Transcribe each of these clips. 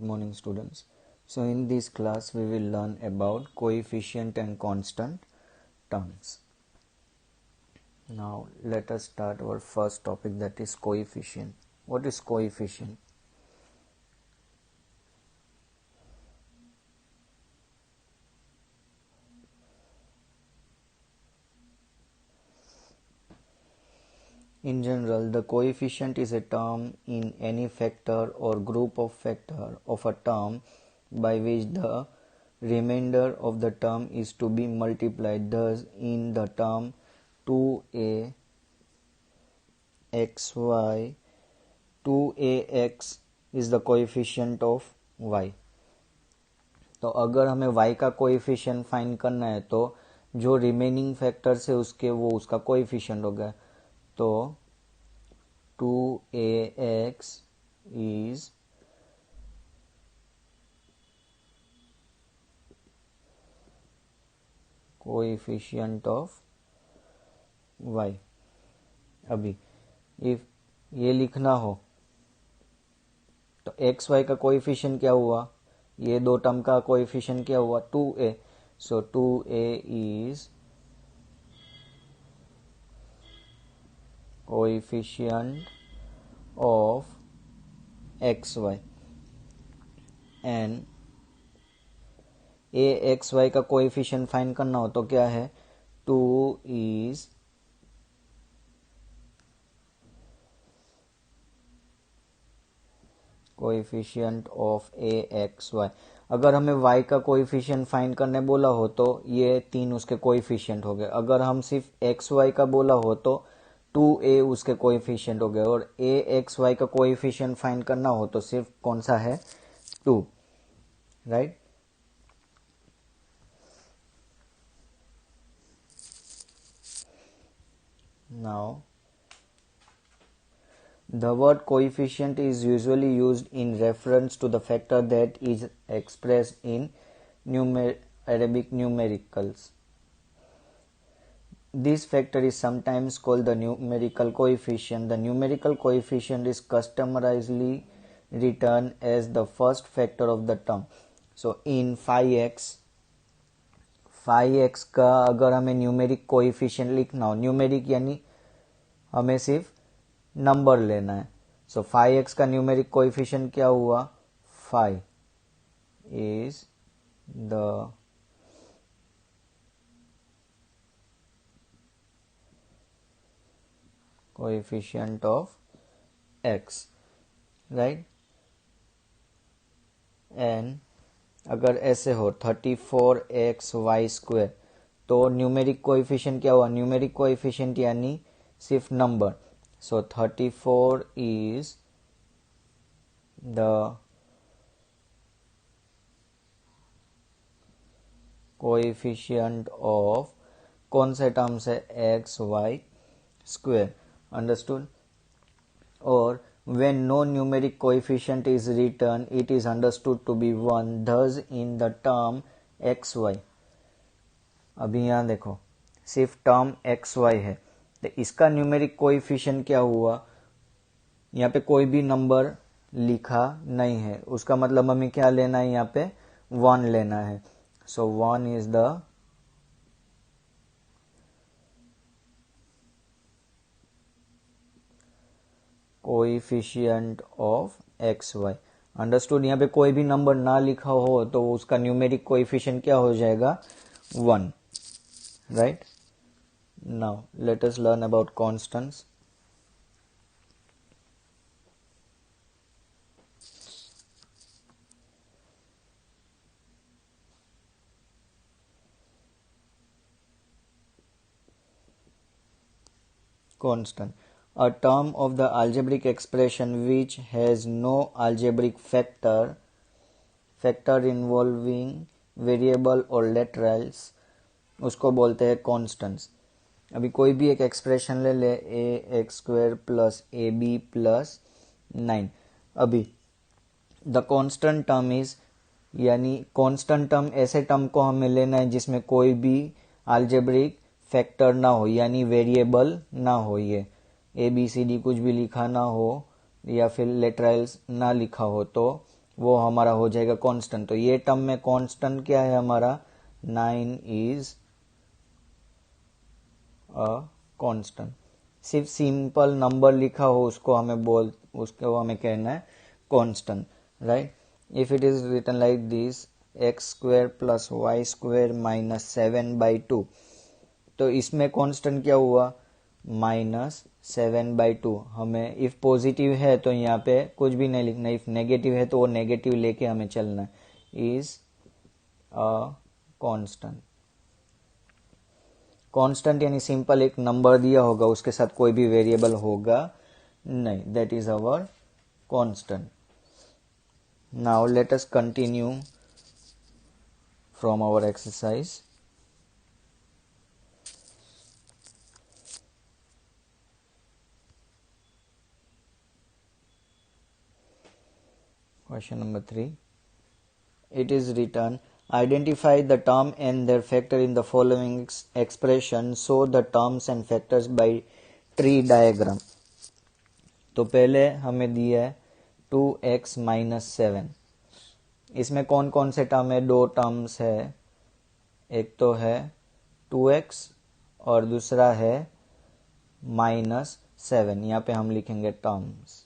morning students. So in this class we will learn about coefficient and constant terms. Now let us start our first topic, that is coefficient. What is coefficient? In general, the coefficient is a term in any factor or group of factor of a term by which the remainder of the term is to be multiplied. Thus, in the term 2a xy, 2ax is the coefficient of y. तो अगर हमें y का coefficient find करना है तो जो remaining factors है उसके वो उसका कोएफिशिएंट होगा. तो 2ax is coefficient of y. अभी इफ ये लिखना हो तो एक्स वाई का कोएफिशिएंट क्या हुआ, ये दो टर्म का कोएफिशिएंट क्या हुआ, 2a. So 2a is coefficient of xy and axy का कोएफिशिएंट फाइंड करना हो तो क्या है, 2 is कोएफिशिएंट ऑफ axy. अगर हमें y का कोएफिशिएंट फाइंड करने बोला हो तो ये तीन उसके कोएफिशिएंट हो गए. अगर हम सिर्फ xy का बोला हो तो 2a उसके कोएफिशिएंट हो गए. और axy का कोएफिशिएंट फाइंड करना हो तो सिर्फ कौन सा है, 2, right. Now the word coefficient is usually used in reference to the factor that is expressed in Arabic numericals. This factor is sometimes called the numerical coefficient. The numerical coefficient is customarily written as the first factor of the term. So in 5x का अगर हमें numeric coefficient लिखना हो, numeric यानी हमें सिर्फ number लेना है. सो 5x का न्यूमेरिक कोएफिशिएंट क्या हुआ, 5 is the coefficient of x, right. And अगर ऐसे हो 34xy² तो न्यूमेरिक कोएफिशिएंट क्या हुआ, न्यूमेरिक कोएफिशिएंट यानी सिर्फ number. So 34 is the coefficient of कौन से टर्म से, xy². Understood? Or when no numeric coefficient is written, it is understood to be 1. Thus in the term xy, अभी यहाँ देखो सिर्फ टर्म xy है तो इसका न्यूमेरिक कोएफिशिएंट क्या हुआ, यहाँ पे कोई भी नंबर लिखा नहीं है, उसका मतलब हमें क्या लेना है, यहाँ पे 1 लेना है. सो 1 is the coefficient of xy. Understood. यहाँ पे कोई भी नंबर ना लिखा हो तो उसका न्यूमेरिक कोएफिशिएंट क्या हो जाएगा, 1, right. Now let us learn about constants. Constant, a term of the algebraic expression which has no algebraic factor involving variable or laterals, उसको बोलते हैं constants. अभी कोई भी एक एक्सप्रेशन ले ले, ax² प्लस ab प्लस 9. अभी द कांस्टेंट टर्म इज, यानी कांस्टेंट टर्म ऐसे टर्म को हमें लेना है जिसमें कोई भी अलजेब्रिक फैक्टर ना हो, यानी वेरिएबल ना हो, ये ABCD कुछ भी लिखा ना हो या फिर लेटरल्स ना लिखा हो, तो वो हमारा हो जाएगा कांस्टेंट। तो ये टर्म में कांस्टेंट क्या है हमारा, 9 इज अ कांस्टेंट। सिर्फ सिंपल नंबर लिखा हो उसको हमें कहना है constant, right. If it is written like this x square plus y square minus 7/2, तो इसमें कांस्टेंट क्या हुआ, -7/2। हमें इफ पॉजिटिव है तो यहाँ पे कुछ भी नहीं लिखना, इफ नेगेटिव है तो वो नेगेटिव लेके हमें चलना है। Is a constant. कांस्टेंट यानी सिंपल एक नंबर दिया होगा, उसके साथ कोई भी वेरिएबल होगा नहीं, that is our constant. Now let us continue from our exercise. Question number 3. It is written, identify the term and their factor in the following expression. Show the terms and factors by tree diagram. तो पहले हमें दिया है 2x minus 7। इसमें कौन कौन से term है, दो टर्म्स है, एक तो है 2x और दूसरा है -7। यहाँ पे हम लिखेंगे टर्म्स।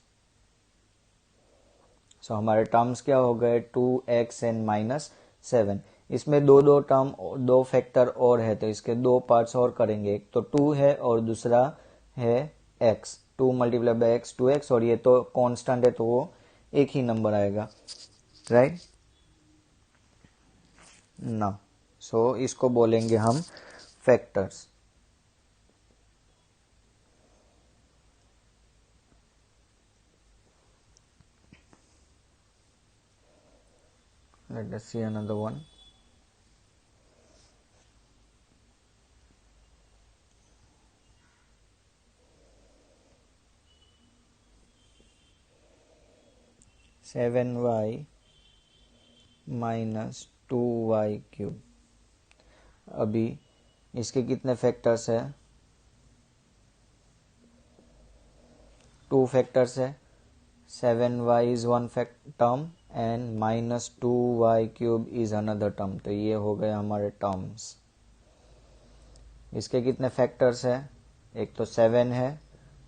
सो हमारे टर्म्स क्या हो गए, 2x एंड -7। इसमें दो टर्म, दो फैक्टर और है, तो इसके दो पार्ट्स और करेंगे। एक तो 2 है और दूसरा है x। 2 multiply by x 2x, और ये तो कांस्टेंट है तो वो एक ही नंबर आएगा, राइट ना। सो इसको बोलेंगे हम factors. Let us see another one. (7y minus 2y cube). अभी इसके कितने फैक्टर्स है, 2 फैक्टर्स है। 7y is one term and -2y cube is another term. तो ये हो गए हमारे टर्म्स। इसके कितने फैक्टर्स है, एक तो 7 है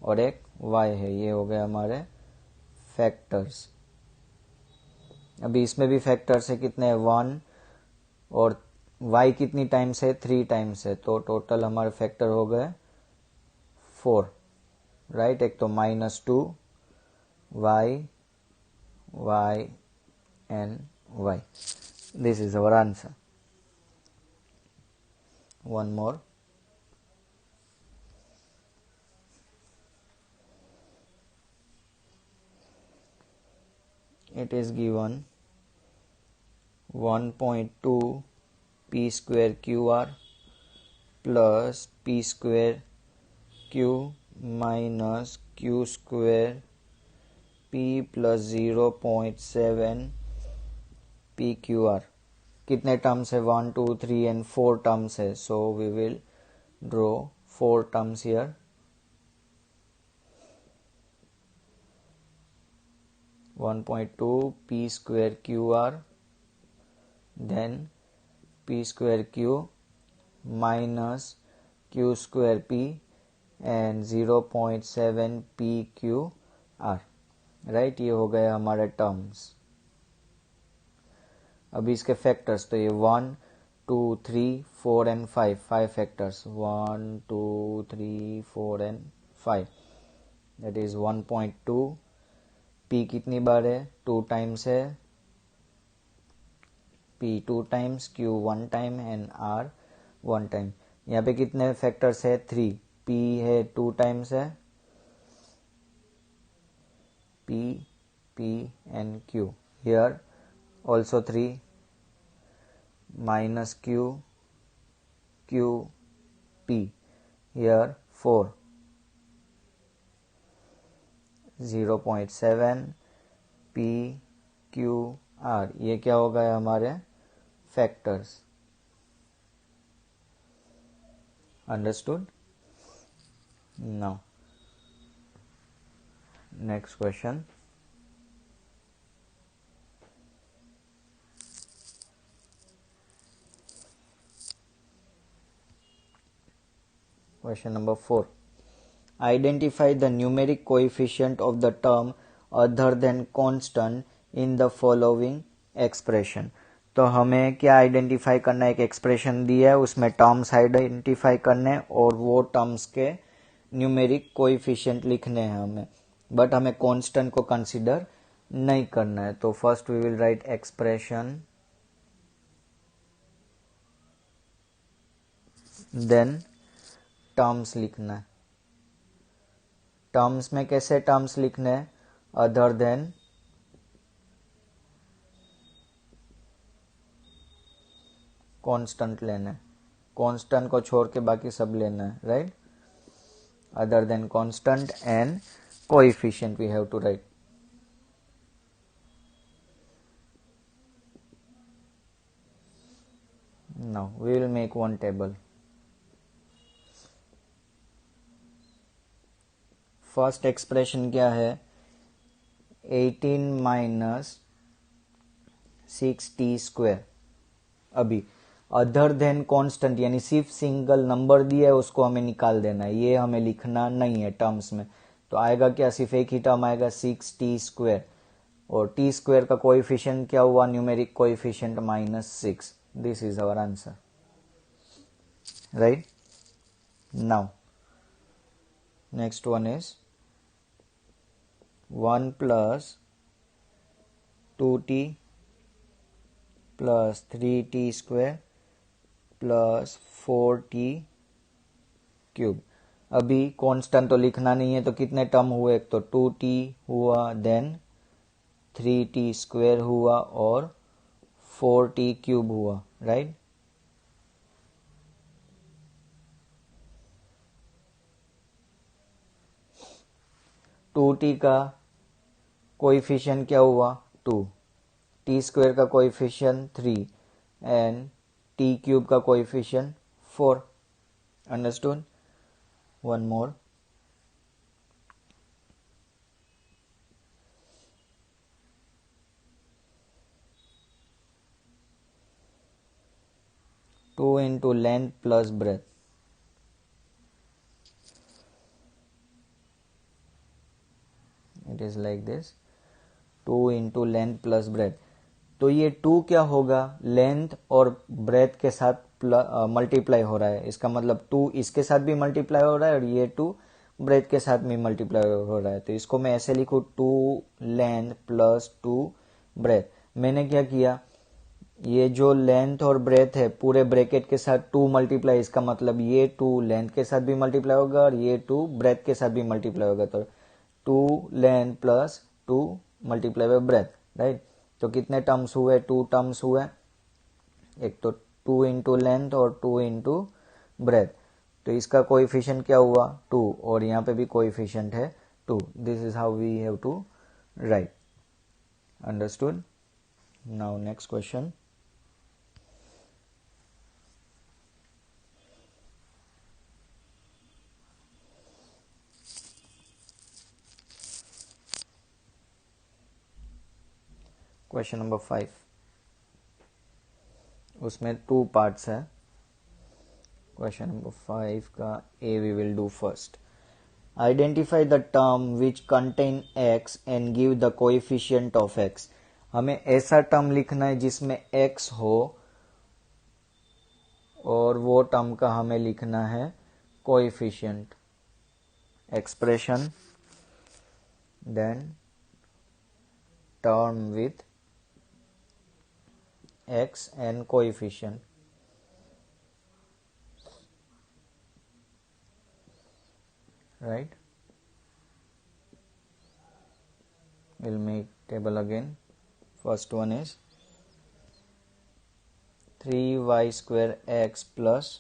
और एक y है, ये हो गए हमारे फैक्टर्स। अभी इसमें भी फैक्टर्स है, कितने हैं, 1, और y कितनी टाइम्स है, 3 टाइम्स है, तो टोटल हमारे फैक्टर हो गए 4, राइट। एक तो -2 y and y. This is our answer. One more. It is given 1.2 p square qr plus p square q minus q square p plus 0.7 pqr. कितने टर्म्स है, 1 2 3 and 4 टर्म्स है, so we will draw 4 terms here. (1.2 p square qr), then p square q minus q square p and 0.7 pqr, right. ये हो गए हमारे terms. अभी इसके factors, तो ये 1 2 3 4 and 5 factors, 1 2 3 4 and 5, that is 1.2 p कितनी बार है, 2 टाइम्स है, p 2 times, q 1 time and r 1 time. यहाँ पे कितने फैक्टर्स है, 3। p है 2 टाइम्स है, p and q, here also 3, minus q p, here 4, 0.7 p q r, ये क्या हो गए हमारे factors. Understood. Now next question. Question number 4. Identify the numeric coefficient of the term other than constant in the following expression. तो हमें क्या identify करना है, एक एक्सप्रेशन दी है उसमें टर्म्स आइडेंटिफाई करने और वो टर्म्स के न्यूमेरिक कोएफिशिएंट लिखने हैं हमें, बट हमें कांस्टेंट को कंसीडर नहीं करना है. तो first we will write expression, then terms लिखना है. टर्म्स में कैसे टर्म्स लिखने हैं, अदर देन कांस्टेंट लेना है, कांस्टेंट को छोड़ के बाकी सब लेना है, right. Other than constant and coefficient we have to write. Now we will make one table. First expression क्या है, 18 माइनस 6t स्क्वायर. अभी अदर देन कांस्टेंट यानी सिर्फ सिंगल नंबर दिया है उसको हमें निकाल देना है, ये हमें लिखना नहीं है टर्म्स में. तो आएगा क्या, सिर्फ एक ही टर्म आएगा 6t स्क्वायर, और t स्क्वायर का कोएफिशिएंट क्या हुआ, numeric coefficient -6. This is our answer, right. Now next one is 1 plus 2t plus 3t square plus 4t cube. अभी कांस्टेंट तो लिखना नहीं है, तो कितने टर्म हुए, एक तो 2t हुआ, देन 3t स्क्वायर हुआ और 4t क्यूब हुआ, राइट. टू टी का कोएफिशिएंट क्या हुआ, 2. टी स्क्वायर का कोएफिशिएंट 3 एंड टी क्यूब का coefficient 4. Understood. One more. Two into length plus breadth. It is like this, 2 into length plus breadth. तो ये 2 क्या होगा, लेंथ और ब्रेथ के साथ मल्टीप्लाई हो रहा है, इसका मतलब 2 इसके साथ भी मल्टीप्लाई हो रहा है और ये 2 ब्रेथ के साथ भी मल्टीप्लाई हो रहा है. तो इसको मैं ऐसे लिखूँ, 2 लेंथ प्लस 2 ब्रेथ. मैंने क्या किया, ये जो लेंथ और ब्रेथ है पूरे ब्रैकेट के साथ 2 मल्टीप्लाई, इसका मतलब ये 2 लेंथ के साथ भी मल्टीप्लाई होगा और ये 2 ब्रेथ के साथ भी मल्टीप्लाई होगा. तो 2 length plus 2 multiply by breath, right. तो कितने टर्म्स हुए, 2 टर्म्स हुए, एक तो 2 इंटू लेंथ और 2 इंटू ब्रेथ. तो इसका कोएफिशिएंट क्या हुआ, 2, और यहाँ पे भी कोएफिशिएंट है 2. This is how we have to write. Understood. Now next question. Question number 5, उसमें 2 पार्ट्स है. क्वेश्चन नंबर 5 का a we will do first. Identify the term which contain x and give the coefficient of x. हमें ऐसा term लिखना है जिसमें x हो और वो टर्म का हमें लिखना है coefficient. Expression, then term with x and coefficient. Right. We'll make table again. First one is 3y square x plus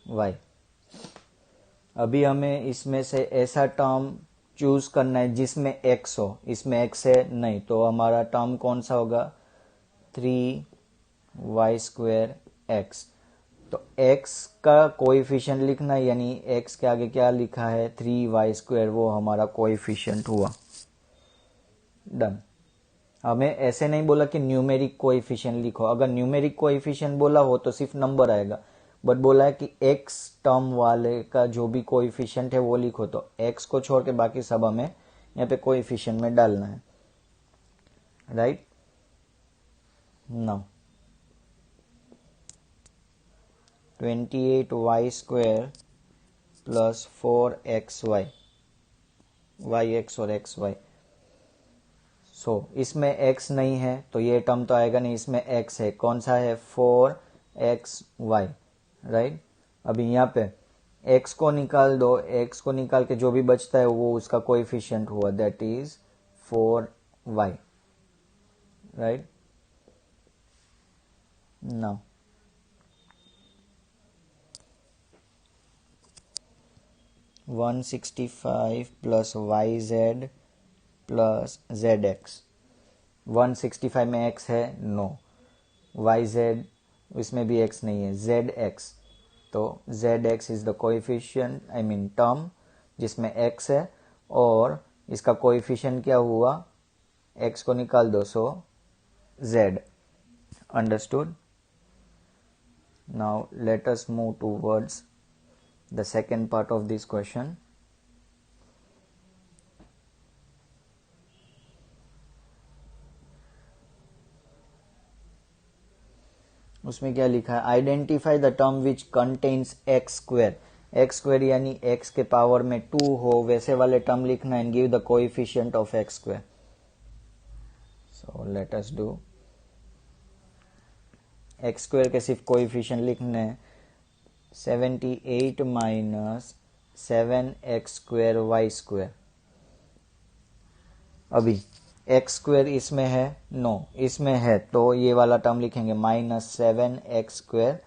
y. अभी हमें इसमें से ऐसा टर्म चूज करना है जिसमें x हो, इसमें x है नहीं, तो हमारा टर्म कौन सा होगा, 3y स्क्वायर x. तो x का कोएफिशिएंट लिखना है, यानी x के आगे क्या लिखा है, 3y स्क्वायर, वो हमारा कोएफिशिएंट हुआ. डन. हमें ऐसे नहीं बोला कि न्यूमेरिक कोएफिशिएंट लिखो. अगर न्यूमेरिक कोएफिशिएंट बोला हो तो सिर्फ नंबर आएगा, बट बोला है कि x टर्म वाले का जो भी कोएफिशिएंट है वो लिखो, तो x को छोड़ के बाकी सब हमें यहाँ पे कोएफिशिएंट में डालना है, right. Now 28y² plus 4xy, yx और xy। इसमें x नहीं है तो ये टर्म तो आएगा नहीं, इसमें x है, कौन सा है, 4xy, राइट। अभी यहाँ पे x को निकाल दो, x को निकाल के जो भी बचता है वो उसका कोएफिशिएंट हुआ, that is 4y, right. Now 165 plus yz plus zx। 165 में x है, नो, yz इसमें भी x नहीं है, zx, तो zx is the coefficient, I mean term जिसमें x है, और इसका कोएफिशिएंट क्या हुआ, x को निकाल दो, सो z। Understood. Now let us move towards the second part of this question. उसमें क्या लिखा है, identify the term which contains x square, x square यानी एक्स के पावर में 2 हो वैसे वाले टर्म लिखना है, and give the coefficient of x square. So let us do, x square के सिर्फ कोएफिशिएंट लिखने हैं, 78 माइनस 7x² y²। अभी एक्स स्क्वेयर इसमें है, नो इसमें है, तो ये वाला टर्म लिखेंगे -7x²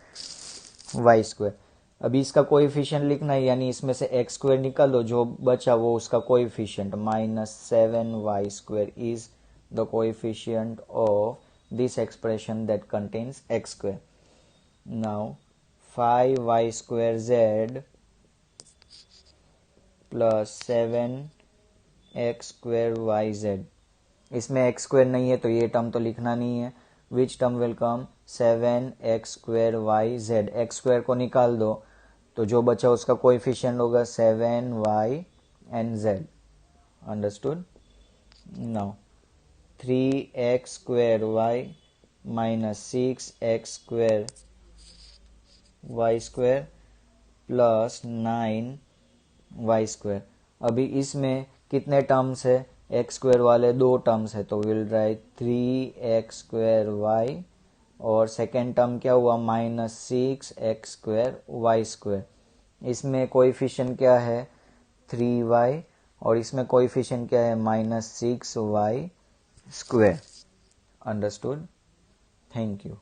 y²। अभी इसका कोएफिशिएंट लिखना है, यानी इसमें से x² निकाल दो, जो बचा वो उसका coefficient, -7y² is the coefficient of this expression that contains x²। Now 5y²z plus 7x² yz। इसमें x² नहीं है तो ये टर्म तो लिखना नहीं है, which term will come, 7x² yz। x² को निकाल दो तो जो बचा उसका कोएफिशिएंट होगा 7y and z। Understood. Now 3x² y minus 6x² y² plus 9y²। अभी इसमें कितने टर्म्स है, x² वाले 2 टर्म्स है, तो विल राइट 3x² y, और सेकेंड टर्म क्या हुआ, -6x² y²। इसमें कोएफिशिएंट क्या है, 3y, और इसमें कोएफिशिएंट क्या है, -6y²। अंडरस्टूड। Thank you.